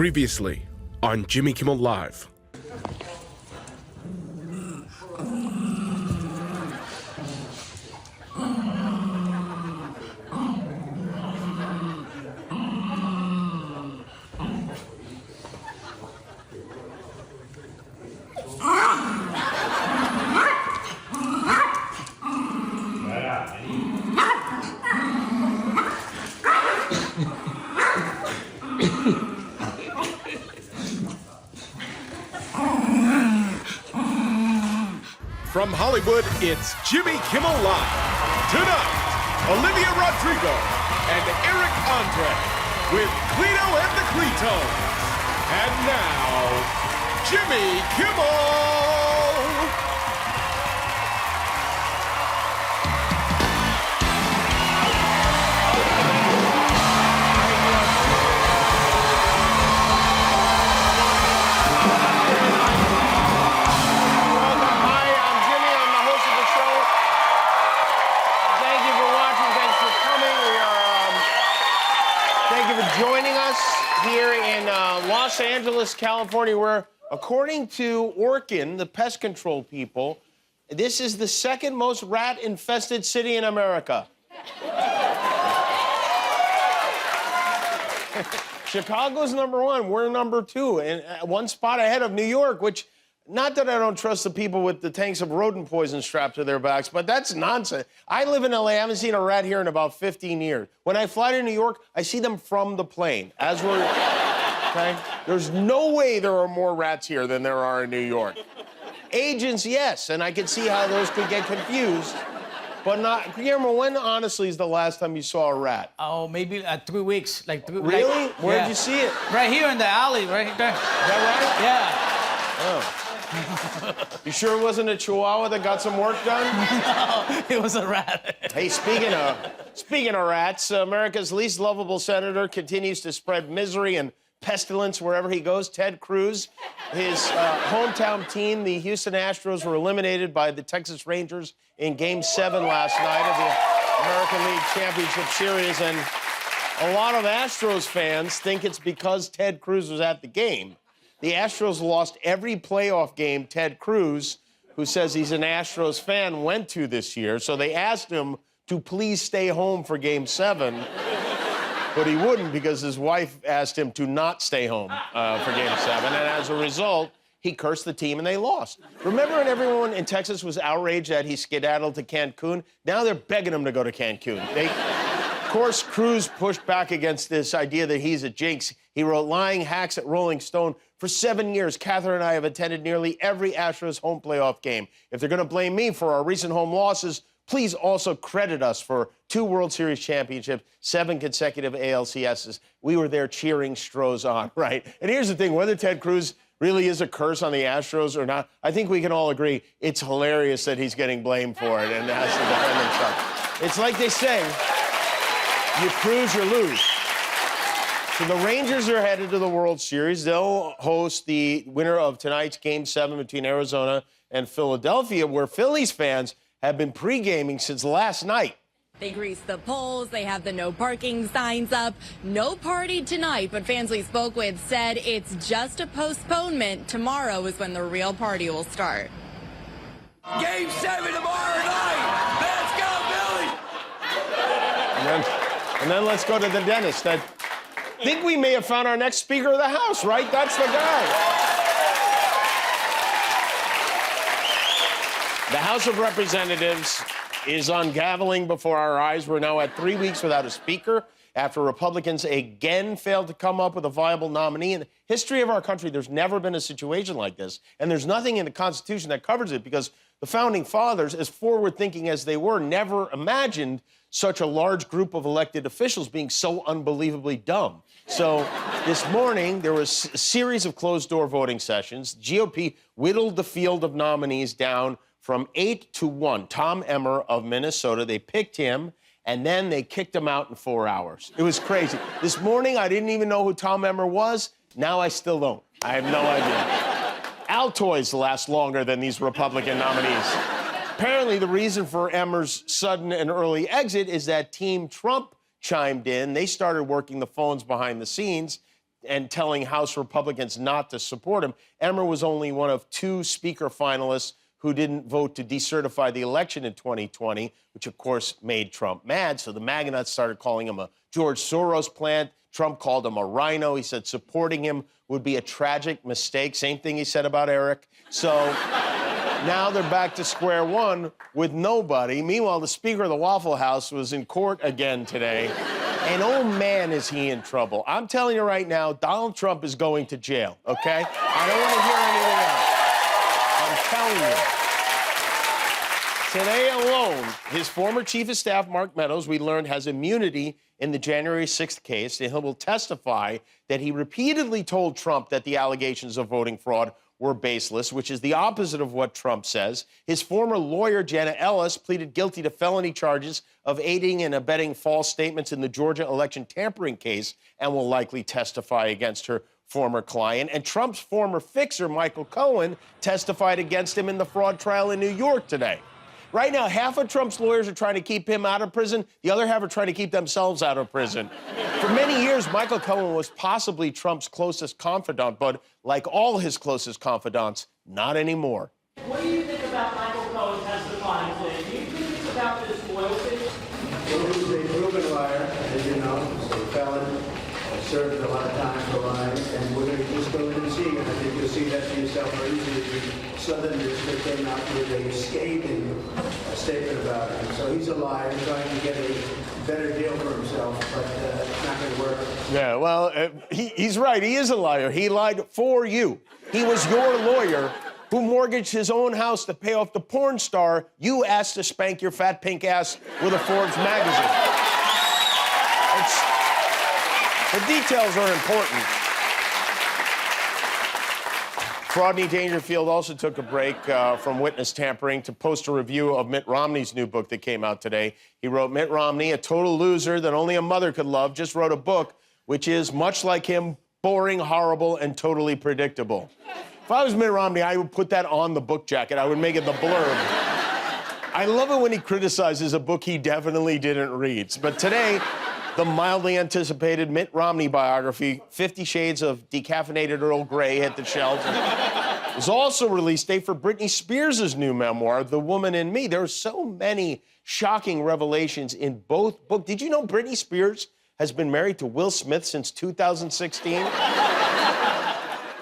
Previously on Jimmy Kimmel Live. From Hollywood, it's Jimmy Kimmel Live. Tonight, Olivia Rodrigo and Eric Andre with Cleto and the Cletos. And now, Jimmy Kimmel! Joining us here in Los Angeles, California, where, according to Orkin, the pest control people, this is the second most rat-infested city in America. Chicago's #1, we're #2, and one spot ahead of New York, which, not that I don't trust the people with the tanks of rodent poison strapped to their backs, but that's nonsense. I live in LA. I haven't seen a rat here in about 15 years. When I fly to New York, I see them from the plane. As we're, okay? There's no way there are more rats here than there are in New York. Agents, yes, and I can see how those could get confused, but not. Guillermo, when honestly is the last time you saw a rat? Oh, maybe 3 weeks. Really? Like, Where'd you see it? Right here in the alley, right there. Is that right? Yeah. Oh. You sure it wasn't a chihuahua that got some work done? No, it was a rat. Hey, speaking of rats, America's least lovable senator continues to spread misery and pestilence wherever he goes. Ted Cruz, his hometown team, the Houston Astros, were eliminated by the Texas Rangers in Game 7 last night of the American League Championship Series, and a lot of Astros fans think it's because Ted Cruz was at the game. The Astros lost every playoff game Ted Cruz, who says he's an Astros fan, went to this year. So they asked him to please stay home for Game 7, but he wouldn't because his wife asked him to not stay home for Game 7. And as a result, he cursed the team and they lost. Remember when everyone in Texas was outraged that he skedaddled to Cancun? Now they're begging him to go to Cancun. Of course, Cruz pushed back against this idea that he's a jinx. He wrote lying hacks at Rolling Stone. For 7 years, Catherine and I have attended nearly every Astros home playoff game. If they're going to blame me for our recent home losses, please also credit us for 2 World Series championships, 7 consecutive ALCSs. We were there cheering Stros on, right? And here's the thing, whether Ted Cruz really is a curse on the Astros or not, I think we can all agree it's hilarious that he's getting blamed for it and has to defend himself. It's like they say, you cruise, you lose. So the Rangers are headed to the World Series. They'll host the winner of tonight's Game 7 between Arizona and Philadelphia, where Phillies fans have been pre-gaming since last night. They grease the poles, they have the no parking signs up. No party tonight, but fans we spoke with said it's just a postponement. Tomorrow is when the real party will start. Game 7 tomorrow night. Let's go, Billy! And then let's go to the dentist. I think we may have found our next Speaker of the House, right? That's the guy. The House of Representatives is ungaveling before our eyes. We're now at 3 weeks without a speaker after Republicans again failed to come up with a viable nominee. In the history of our country, there's never been a situation like this. And there's nothing in the Constitution that covers it because the Founding Fathers, as forward-thinking as they were, never imagined such a large group of elected officials being so unbelievably dumb. So this morning, there was a series of closed-door voting sessions. GOP whittled the field of nominees down from 8 to 1. Tom Emmer of Minnesota, they picked him, and then they kicked him out in 4 hours. It was crazy. This morning, I didn't even know who Tom Emmer was. Now I still don't. I have no idea. Altoids last longer than these Republican nominees. Apparently, the reason for Emmer's sudden and early exit is that Team Trump chimed in. They started working the phones behind the scenes. and telling House Republicans not to support him. Emmer was only one of 2 speaker finalists who didn't vote to decertify the election in 2020, which, of course, made Trump mad. So the MAGA nuts started calling him a George Soros plant. Trump called him a rhino. He said supporting him would be a tragic mistake. Same thing he said about Eric. So now they're back to square one with nobody. Meanwhile, the Speaker of the Waffle House was in court again today. And oh, man, is he in trouble. I'm telling you right now, Donald Trump is going to jail, okay? I don't want to hear anything else. I'm telling you. Today alone, his former chief of staff, Mark Meadows, we learned has immunity in the January 6th case, and he will testify that he repeatedly told Trump that the allegations of voting fraud were baseless, which is the opposite of what Trump says. His former lawyer, Jenna Ellis, pleaded guilty to felony charges of aiding and abetting false statements in the Georgia election tampering case and will likely testify against her former client. And Trump's former fixer, Michael Cohen, testified against him in the fraud trial in New York today. Right now, half of Trump's lawyers are trying to keep him out of prison. The other half are trying to keep themselves out of prison. For many years, Michael Cohen was possibly Trump's closest confidant, but like all his closest confidants, not anymore. What do you think about Michael Cohen testifying today? Do you think it's about this loyalty? Well, he's a proven liar, as you know. He's a felon, served a lot of time for lying, and we're going to just go in and see. And I think you'll see that for yourself very easily. The Southern District came out with a scathing statement about him. So he's a liar, trying to get a better deal for himself, but it's not going to work. Yeah, well, he's right. He is a liar. He lied for you. He was your lawyer who mortgaged his own house to pay off the porn star you asked to spank your fat pink ass with a Forbes magazine. The details are important. Rodney Dangerfield also took a break from witness tampering to post a review of Mitt Romney's new book that came out today. He wrote, Mitt Romney, a total loser that only a mother could love, just wrote a book which is, much like him, boring, horrible, and totally predictable. If I was Mitt Romney, I would put that on the book jacket. I would make it the blurb. I love it when he criticizes a book he definitely didn't read. But today, the mildly anticipated Mitt Romney biography, 50 Shades of Decaffeinated Earl Grey, hit the shelves. There's also release date for Britney Spears' new memoir, The Woman in Me. There are so many shocking revelations in both books. Did you know Britney Spears has been married to Will Smith since 2016? There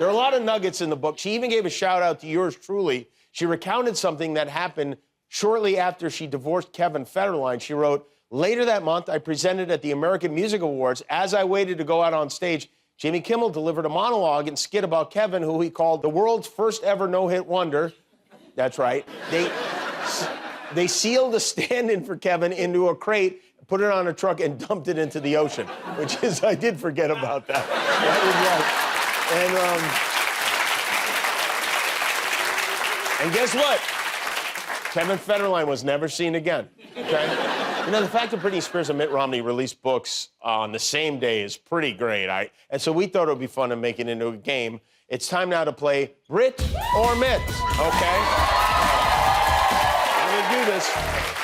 are a lot of nuggets in the book. She even gave a shout out to yours truly. She recounted something that happened shortly after she divorced Kevin Federline. She wrote, later that month, I presented at the American Music Awards. As I waited to go out on stage, Jimmy Kimmel delivered a monologue and skit about Kevin, who he called the world's first ever no-hit wonder. That's right. They sealed a stand-in for Kevin into a crate, put it on a truck, and dumped it into the ocean, which is, I did forget about that. That was right. And guess what? Kevin Federline was never seen again, okay? You know, the fact that Britney Spears and Mitt Romney released books on the same day is pretty great. And so we thought it would be fun to make it into a game. It's time now to play Brit or Mitt, okay? I'm gonna do this.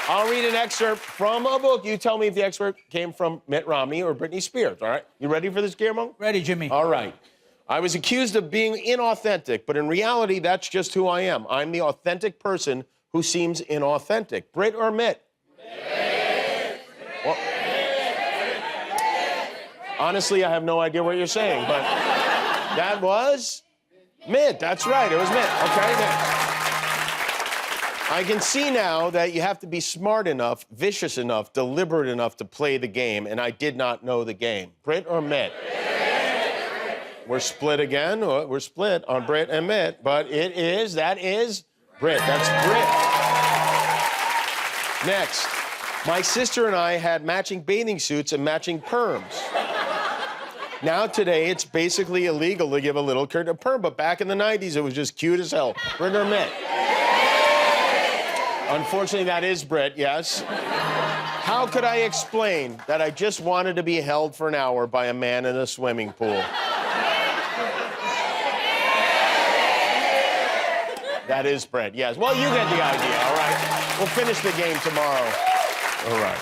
I'll read an excerpt from a book. You tell me if the excerpt came from Mitt Romney or Britney Spears, all right? You ready for this, Guillermo? Ready, Jimmy. All right. I was accused of being inauthentic, but in reality, that's just who I am. I'm the authentic person who seems inauthentic. Brit or Mitt? Well, honestly, I have no idea what you're saying, but that was Mitt. That's right, it was Mitt. Okay, Mitt. I can see now that you have to be smart enough, vicious enough, deliberate enough to play the game, and I did not know the game. Brit or Mitt? We're split again. We're split on Brit and Mitt, but that is Brit. That's Brit. Next. My sister and I had matching bathing suits and matching perms. Now today, it's basically illegal to give a little kid a perm, but back in the 90s, it was just cute as hell. Brit or Mitt? Unfortunately, that is Brit, yes. How could I explain that I just wanted to be held for an hour by a man in a swimming pool? That is Brit, yes. Well, you get the idea, all right? We'll finish the game tomorrow. All right.